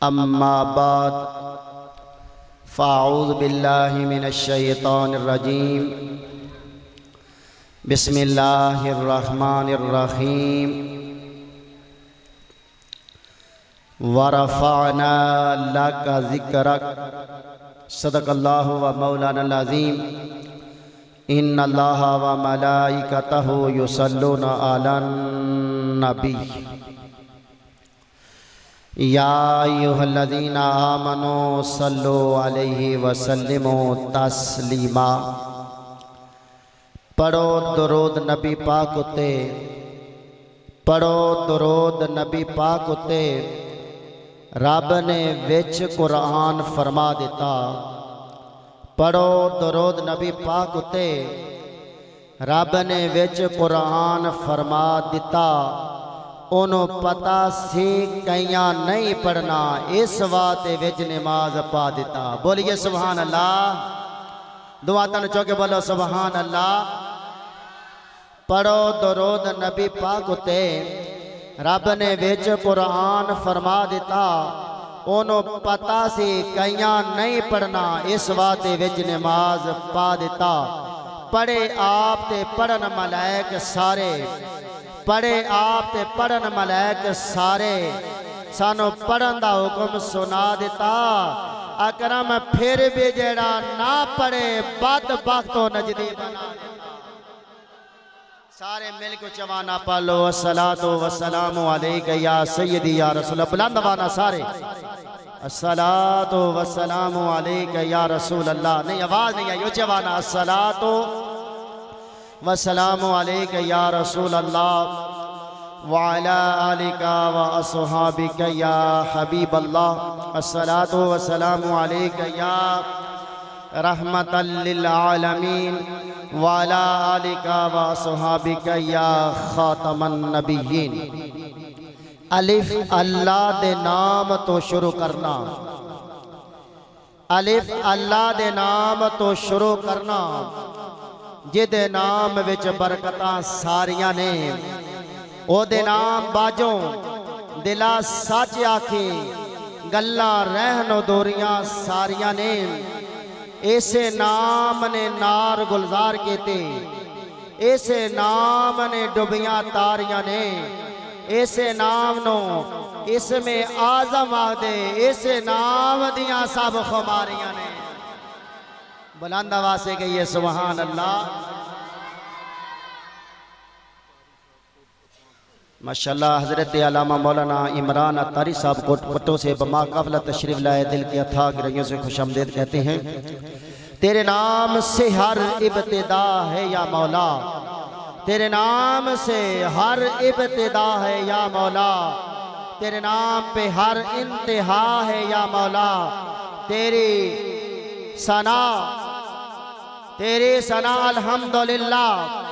अम्मा बाद फ़ाऊज़ु बिल्लाहि मिनश्शैतानिर्रजीम बिस्मिल्लाहिर्रहमानिर्रहीम वरफ़अना लका ज़िक्रक सदक़ल्लाहु व मौलानल अज़ीम इन्नल्लाहा व मलाइकतहु युसल्लूना अलन नबी या अय्युहल्लज़ीना आमनू सल्लु अलैहि वसल्लिमू तस्लीमा। पढ़ो दुरूद नबी पाक उते, पढ़ो दुरूद नबी पाक उते। रब ने विच कुरान फरमा दिता। पढ़ो दुरूद नबी पाक उते, रब ने विच कुरान फरमा दिता। उन्हों पता सी कईयां नहीं पढ़ना, इस वास्ते विच नमाज पा दिता। बोलिए सुभान अल्लाह। दुआ तन चौके बोलो सुभान अल्लाह। पढ़ो दुरूद नबी पाक उते, रब ने विच कुरान फरमा दिता। उन्हों पता सी कईयां नहीं पढ़ना, इस वास्ते विच नमाज पा दिता। पढ़े आप ते पढ़न मलाइक सारे, पढ़े आप ते पढ़न मलाइक सारे। सानू पढ़न दा हुक्म सुना दिता। अकरम फिर भी जेड़ा ना पढ़े बदबख्त नजदी बना दिता। सारे मिल को चवाना पालो अस्सलातु वस्सलामु अलैका या सय्यदी या रसूल। बुलंद वाना सारे अस्सलातु वस्सलामु अलैका या रसूल अल्लाह। नहीं आवाज नहीं आई, चवाना अस्सलातु वस्सलामु अलैका या रसूल अल्लाह व अला आलिका व अस्हाबिका या हबीब अल्लाह। अस्सलातु वस्सलामु अलैका या रहमतल लिल आलमीन व अला आलिका व अस्हाबिका या खातमन नबिय्यीन। अलिफ अल्लाह दे नाम तो शुरू करना, अलिफ अल्लाह दे नाम तो शुरू करना। जिदे नाम विच बरकतां सारियां ने, ओदे नाम बाजों दिला सच आखे, गल्लां रहन दोरियां सारियां ने। ऐसे नाम ने नार गुलजार कीते, ऐसे नाम ने डुबियां तारियां ने। ऐसे नाम नो इसमें आज़म आदे, ऐसे नाम दियां सब खुमारियां ने। बुलंद आवाज़ से कहिए सुभान अल्लाह। माशाअल्लाह। हज़रत अल्लामा मौलाना इमरान अत्तारी साहब कोटपट्टो से बमा काफ़िला तशरीफ़ लाए, दिल के अथाह गहराइयों से खुशामदीद कहते हैं। तेरे नाम से हर इब्तिदा है या मौला, तेरे नाम से हर इब्तिदा है या मौला, तेरे नाम पे हर इंतहा है या मौला। तेरी सना, तेरी सना अल्हम्दुलिल्लाह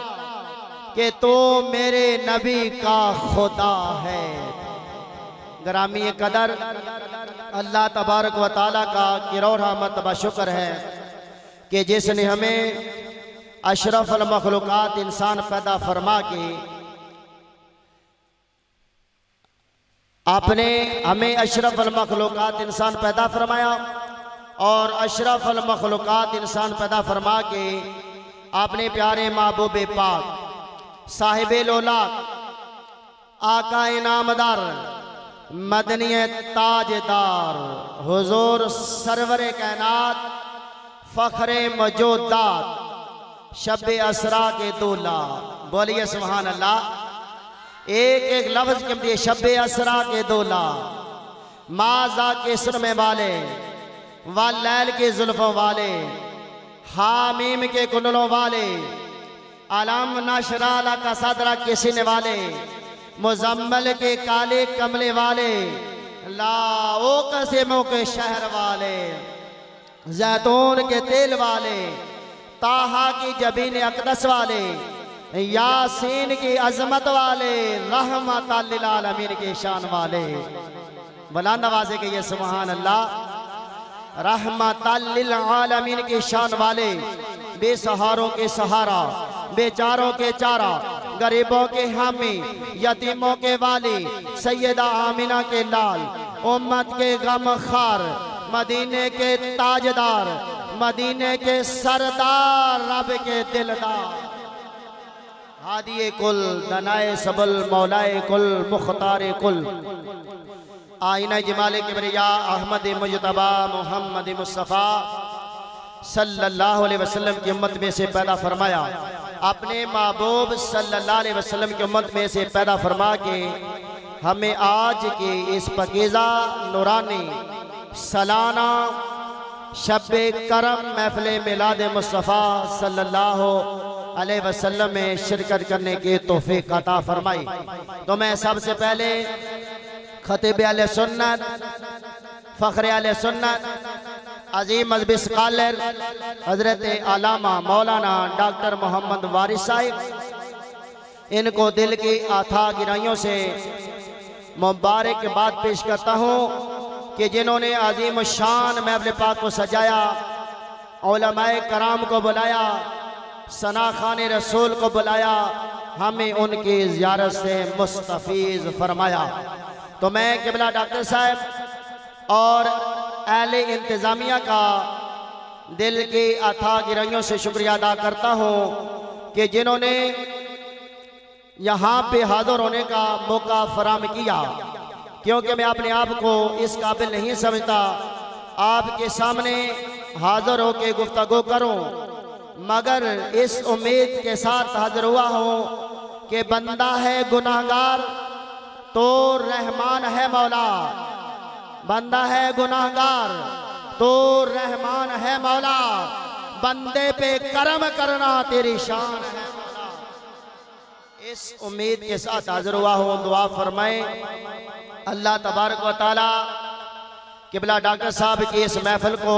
कि तो मेरे नबी का खुदा है। ग्रामी कदर अल्लाह तबारक व ताला का किरौर मरतबा शुक्र है कि जिसने हमें अशरफुल मखलूकात इंसान पैदा फरमा के आपने हमें अशरफुल मखलूकात इंसान पैदा फरमाया और अशरफुल मखलूकात इंसान पैदा फरमा के आपने प्यारे महबूब पाक साहिबे लोलाक आका इनामदार मदनी ताजदार हुजूर सरवरे कायनात फखरे मौजूदात शब्बे असरा के दूल्हा। बोलिए सुभान अल्लाह। एक एक लफ्ज के लिए शब्बे असरा के दूल्हा, माजा के सुरमे वाले, वालैल के जुल्फों वाले, हामीम के कुंडलों वाले, अलम नशरा का सदरा के सीने वाले, मुजम्मल के काले कमले वाले, लाओ कसेमों के शहर वाले, जैतून के तेल वाले, ताहा की जबीन अकदस वाले, यासीन की अजमत वाले, रहमतल लिल आलमीन के शान वाले। बुलंद आवाज़ के ये सुभान अल्लाह। रहमतल लिल आलमीन के शान वाले, बेसहारों के सहारा, बेचारों के चारा, गरीबों के हामी, यतीमों के वाली, सैयदा आमिना के लाल, उम्मत के गमखार, मदीने के ताजदार, मदीने के सरदार, रब के दिलदार, हादिए कुल, दनाए सबल, मौलाए कुल, मुख्तार कुल, आईना जमाल किबरिया अहमद मुजतबा मोहम्मद मुस्तफ़ा सल्लल्लाहु अलैहि वसल्लम की उम्मत में से पैदा फरमाया। अपने महबूब सल्लल्लाहु अलैहि वसल्लम की उम्मत में से पैदा फरमा के हमें आज के इस पकीज़ा नूरानी सालाना शब्बे करम महफिल मिलाद मुस्तफ़ा सल्लल्लाहु अलैहि वसल्लम में शिरकत करने के तौफीक अता फरमाई। तो मैं सबसे पहले खतीब अहले सुन्नत, फ़ख्र अहले सुन्नत, अजीम मजहबी स्कॉलर हजरत आलामा मौलाना डॉक्टर मोहम्मद वारिस साहिब, इनको दिल की अथाह गहराइयों से मुबारकबाद पेश करता हूँ कि जिन्होंने अजीम शान महफिल पाक को सजाया, उलमाए कराम को बुलाया, सना खान रसूल को बुलाया, हमें उनकी ज़ियारत से मुस्तफ़ीज़ फरमाया। तो मैं क़िबला डॉक्टर साहब और अहले इंतज़ामिया का दिल की अथाह गहराइयों से शुक्रिया अदा करता हूँ कि जिन्होंने यहाँ पे हाज़िर होने का मौका फराहम किया, क्योंकि मैं अपने आप को इस काबिल नहीं समझता आपके सामने हाज़िर होकर गुफ्तगू करूँ, मगर इस उम्मीद के साथ हाज़िर हुआ हूँ कि बंदा है गुनाहगार तो रहमान है मौला, बंदा है गुनाहगार तो रहमान है मौला, बंदे पे करम करना तेरी शान है मौला। इस उम्मीद के साथ हाज़िर हुआ हूँ, दुआ फरमाए अल्लाह तबारक व तआला क़िबला डॉक्टर साहब की इस महफिल को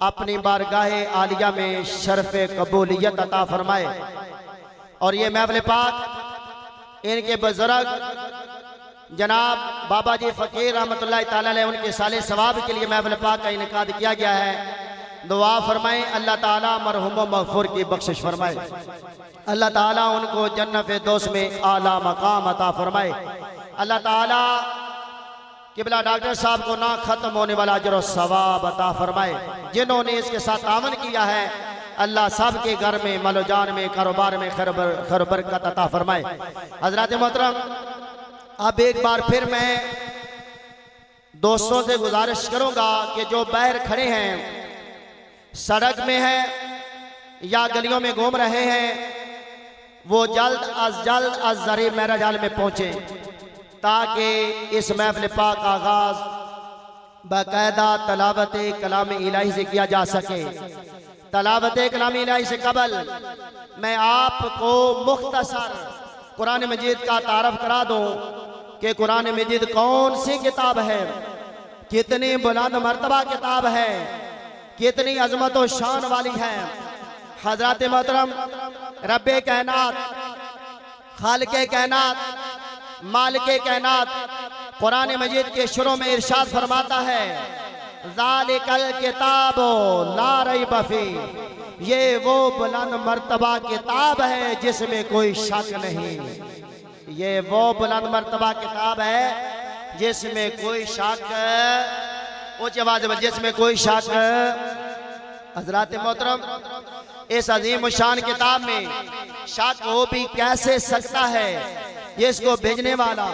अपनी बारगाहे आलिया में शर्फ कबूलियत अता फरमाए और ये महफिल पाक इनके बुजुर्ग जनाब बाबा जी फ़कीर रहमतुल्लाह तआला अलैह उनके साले सवाब के लिए महफिल पाक का इनेकाद किया गया है। दुआ फरमाएं अल्लाह ताला मरहुम मग़फ़ूर की बख्शिश फरमाए, अल्लाह ताला उनको जन्नत फिरदौस में आला मकाम अता फरमाए, अल्लाह ताला क़िबला डॉक्टर साहब को ना ख़त्म होने वाला अजर और सवाब अता फरमाए। जिन्होंने इसके साथ आमन किया है अल्लाह सब के घर में, मालो जान में, कारोबार में खैर बरकत अता फरमाए। हज़रात मोहतरम, अब एक बार फिर मैं दोस्तों से गुजारिश करूंगा कि जो बाहर खड़े हैं, सड़क में हैं या गलियों में घूम रहे हैं, वो जल्द अज ज़री महराज हाल में पहुंचे ताकि इस महफिल पाक का आगाज बाकायदा तलावत कलाम इलाही से किया जा सके। तलावत कलाम इलाही से कबल मैं आपको मुख्तसर कुरान मजीद का तारफ करा दूं कि कुरान मजीद कौन सी किताब है, कितनी बुलंद मर्तबा किताब है, कितनी अजमत और शान वाली है। हजरत मोहतरम रब्बे कायनात, खालिके कायनात, मालिके कायनात कुरान मजीद के शुरू में इरशाद फरमाता है, ज़ालिकल किताबो ला रैब फी, ये वो बुलंद मर्तबा किताब है जिसमें कोई शक नहीं, ये वो बुलंद मर्तबा किताब है जिसमें कोई शक, उच्च आवाज़ में, जिसमें कोई शक। हज़रात मोहतरम, इस अजीम शान किताब में शक हो भी कैसे सकता है, जिसको भेजने वाला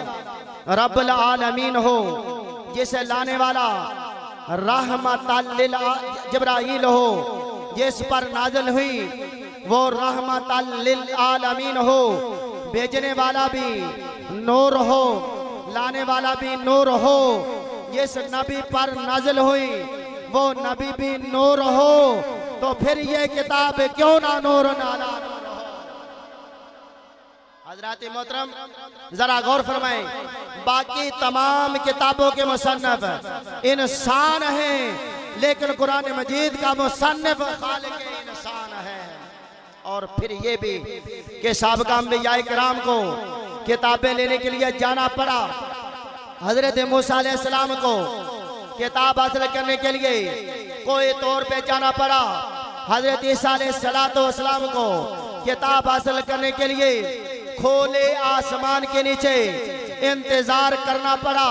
रब्बुल आलमीन हो, जिसे लाने वाला रहमतल लिल जिब्राइल हो, जिस पर नाज़िल हुई वो रहमतल लिल आलमीन हो, भेजने वाला भी नूर हो, लाने वाला भी नूर हो, जिस नबी पर नाज़िल हुई वो नबी भी नूर हो, तो फिर ये किताब क्यों ना नूर नाला। हज़रात मोहतरम जरा गौर फरमाएं, बाकी तमाम किताबों के मुसन्निफ इंसान हैं, लेकिन कुरान मजीद का मुसन्निफ खालिक इंसान है। और फिर ये भी कि साबिक़ अंबिया किराम को किताबें लेने के लिए जाना पड़ा। हज़रत मूसा अलैहिस्सलाम को किताब हासिल करने के लिए कोई तौर पे जाना पड़ा, हज़रत ईसा अलैहिस्सलाम को किताब हासिल करने के लिए खोले आसमान के नीचे इंतजार करना पड़ा,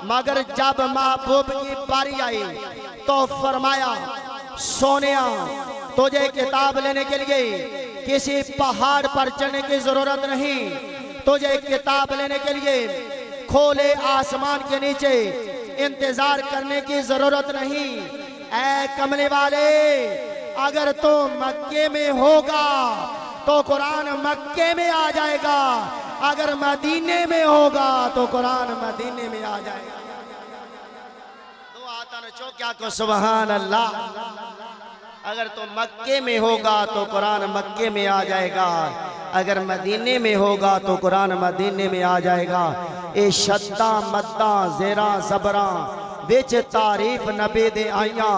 मगर जब महबूब की बारी आई तो फरमाया, सोनिया तुझे किताब लेने के लिए किसी पहाड़ पर चढ़ने की जरूरत नहीं, तुझे किताब लेने के लिए खोले आसमान के नीचे इंतजार करने की जरूरत नहीं। ऐ कमले वाले, अगर तो मक्के में होगा तो कुरान मक्के में आ जाएगा, अगर मदीने में होगा तो कुरान मदीने में आ जाएगा। दो आता न चौक्या को सुभान अल्लाह। अगर तो मक्के में होगा तो कुरान मक्के में आ जाएगा, अगर मदीने में होगा तो कुरान मदीने में आ जाएगा। ए शद्दा मद्दा जेरा ज़बरा बिच तारीफ नबी दे आइया,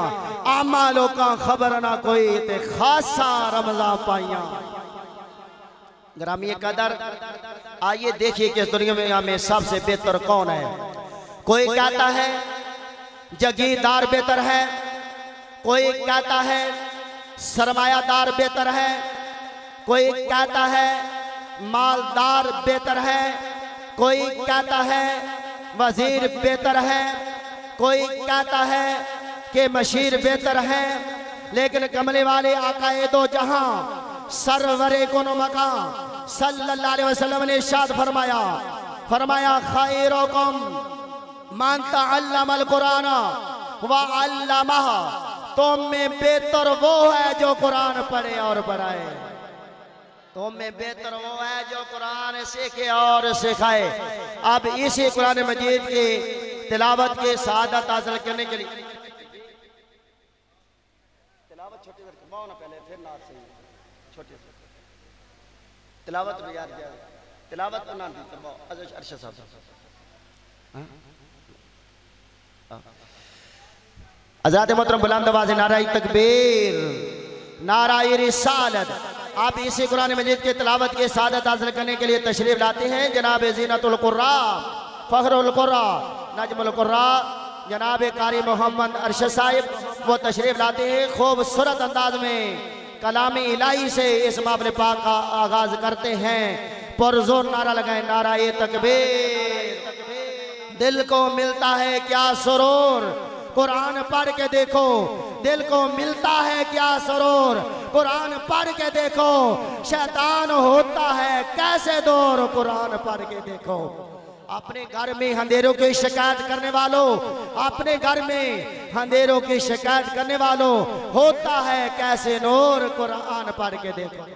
आमा लोका खबर ना कोई ते खासा रमजा पाइया। ग्रामीय कदर, आइए देखिए कि इस दुनिया में सबसे बेहतर कौन है। कोई कहता है जगीरदार बेहतर है, कोई कहता है सरमायादार बेहतर है, कोई कहता है मालदार बेहतर है, कोई कहता है वजीर बेहतर है, कोई कहता है कि मशीर बेहतर है। लेकिन कमले वाले आकाए दो जहां सरवरे कुन मकान सल्लल्लाहु अलैहि वसल्लम ने इरशाद फरमाया, खैरुकुम मन तअल्लमल कुरान व अल्लमह, तुम में बेहतर वो है जो कुरान पढ़े और पढ़ाए। तुम में बेहतर वो है जो कुरान सीखे और सिखाए। अब इसी कुरान मजीद की तिलावत के सादत हासिल करने के लिए तिलावत छोटी करके ना पहले फिर नात से छोटी तिलावत याद किया, तिलावत ना दी तो अरशद साहब आजाद मोहतरम बुलंद आवाज़ नारा तकबीर नारा रिसालत। आप इसी कुरान मजीद के तिलावत के सादत हासिल करने के लिए तशरीफ लाते हैं जनाब ज़ीनतुल कुर्रा फ़ख्रुल कुर्रा नजमुल कुर्रा जनाब कारी मोहम्मद अरशद साहिब, वो तशरीफ लाते हैं। खूबसूरत अंदाज में कलामी इलाही से इस मामले पाक का आगाज करते हैं। पुरजोर नारा लगाए, नारा ये तकबीर। दिल को मिलता है क्या सुरूर, कुरान पढ़ के देखो, दिल को मिलता है क्या सुरूर, कुरान पढ़ के देखो। शैतान होता है कैसे दूर, कुरान पढ़ के देखो। अपने घर में अंधेरों की शिकायत करने वालों, अपने घर में अंधेरों की शिकायत करने वालों, होता है कैसे नूर, कुरान पढ़ के देखो।